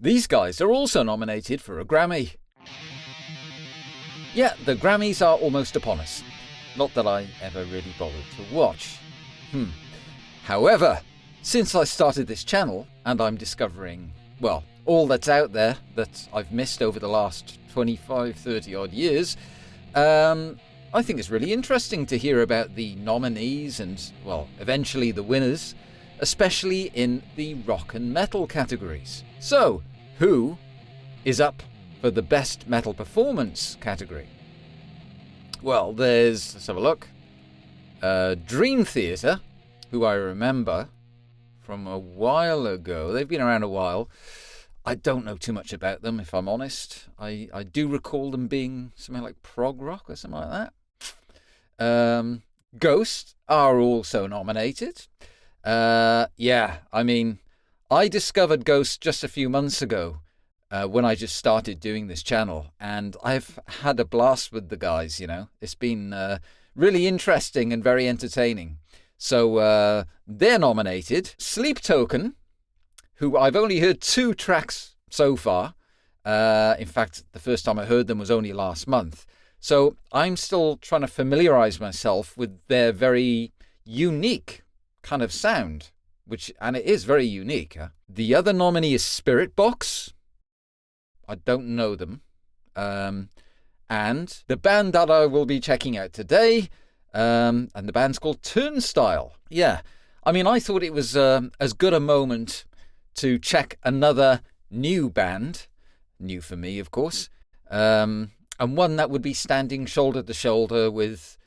These guys are also nominated for a Grammy. Yeah, the Grammys are almost upon us. Not that I ever really bothered to watch. However, since I started this channel and I'm discovering, well, all that's out there that I've missed over the last 25, 30 odd years, I think it's really interesting to hear about the nominees and, well, eventually the winners, especially in the rock and metal categories. So, who is up for the Best Metal Performance category? Well, let's have a look. Dream Theater, who I remember from a while ago. They've been around a while. I don't know too much about them, if I'm honest. I do recall them being something like prog rock or something like that. Ghost are also nominated. Yeah, I mean, I discovered Ghost just a few months ago when I just started doing this channel, and I've had a blast with the guys, you know. It's been really interesting and very entertaining. So they're nominated. Sleep Token, who I've only heard 2 tracks so far. In fact, the first time I heard them was only last month. So I'm still trying to familiarize myself with their very unique kind of sound, and it is very unique. The other nominee is Spirit Box. I don't know them. And the band that I will be checking out today, and the band's called Turnstile. Yeah, I mean, I thought it was as good a moment to check another new band, new for me, of course, and one that would be standing shoulder to shoulder with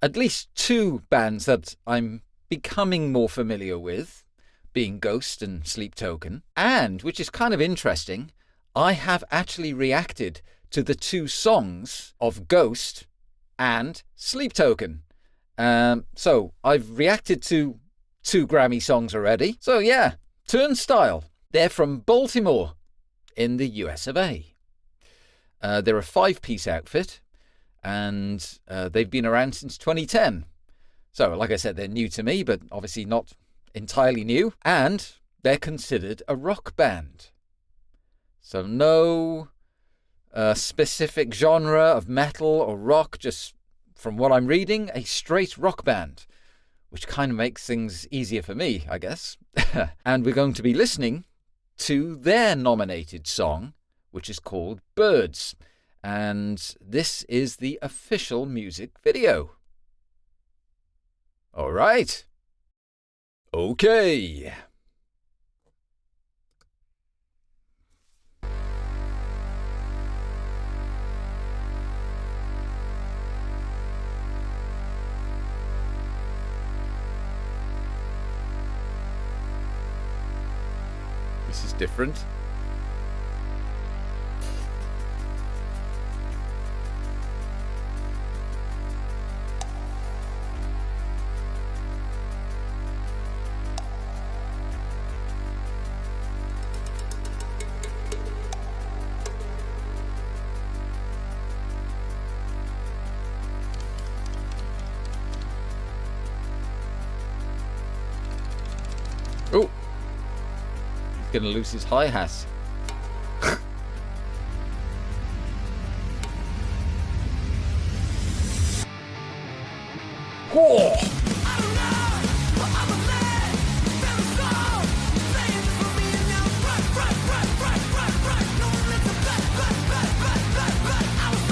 at least 2 bands that I'm becoming more familiar with, being Ghost and Sleep Token. And, which is kind of interesting, I have actually reacted to the 2 songs of Ghost and Sleep Token. So I've reacted to 2 Grammy songs already. So yeah, Turnstile. They're from Baltimore in the US of A. They're a 5-piece outfit, and they've been around since 2010. So, like I said, they're new to me, but obviously not entirely new. And they're considered a rock band. So no specific genre of metal or rock, just from what I'm reading, a straight rock band, which kind of makes things easier for me, I guess. And we're going to be listening to their nominated song, which is called Birds. And this is the official music video. All right. Okay. This is different. Oh, he's going to lose his hi-hat. Whoa!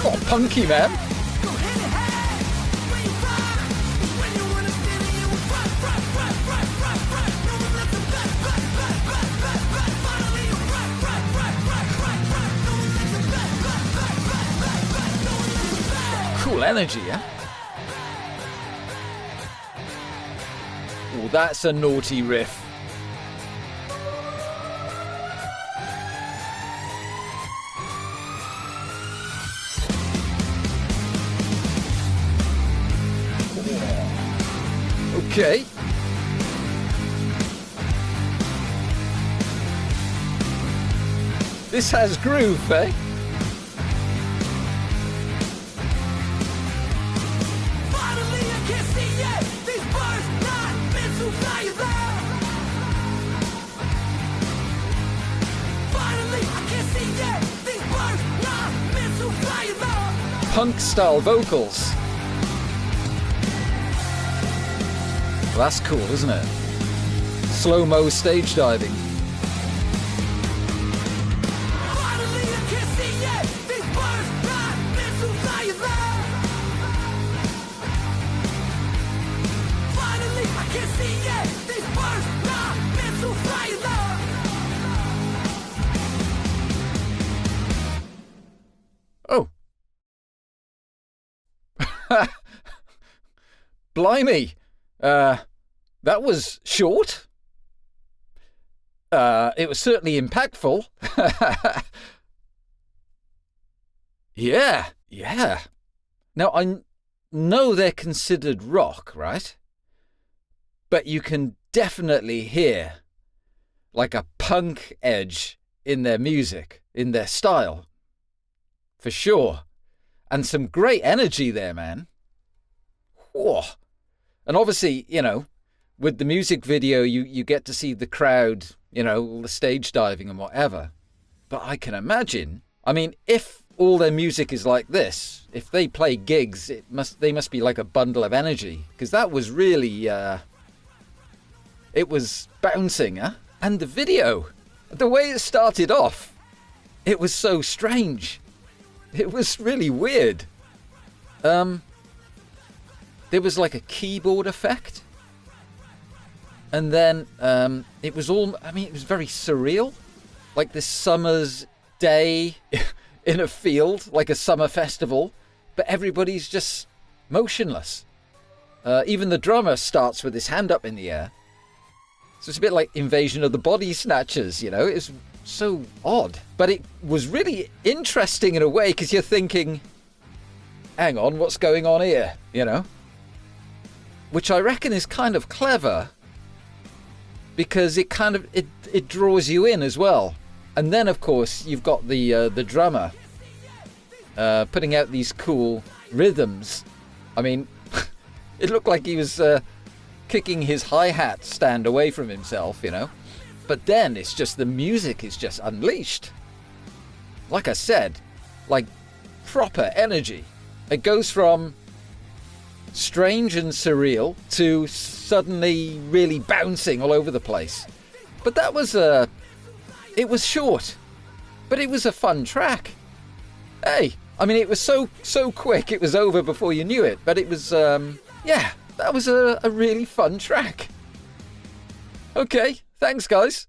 Oh, punky, man. Cool energy, yeah? Oh, that's a naughty riff. Okay. This has groove, eh? Finally, Punk style vocals. Well, that's cool, isn't it? Slow-mo stage diving. Oh. Blimey. That was short. It was certainly impactful. Yeah. Now, I know they're considered rock, right? But you can definitely hear like a punk edge in their music, in their style. For sure. And some great energy there, man. Whoa. And obviously, you know, with the music video, you get to see the crowd, you know, all the stage diving and whatever. But I can imagine, I mean, if all their music is like this, if they play gigs, they must be like a bundle of energy. Because that was really, it was bouncing, huh? And the video, the way it started off, it was so strange. It was really weird. There was like a keyboard effect. And then it was it was very surreal. Like this summer's day in a field, like a summer festival. But everybody's just motionless. Even the drummer starts with his hand up in the air. So it's a bit like Invasion of the Body Snatchers, you know. It's so odd. But it was really interesting in a way, because you're thinking, hang on, what's going on here, you know? Which I reckon is kind of clever, because it kind of it draws you in as well. And then, of course, you've got the drummer putting out these cool rhythms. I mean, it looked like he was kicking his hi-hat stand away from himself, you know. But then it's just the music is just unleashed. Like I said, like proper energy. It goes from strange and surreal to suddenly really bouncing all over the place. But that was it was short, but it was a fun track. Hey, I mean, it was so quick, it was over before you knew it. But it was, yeah, that was a really fun track. Okay, thanks guys.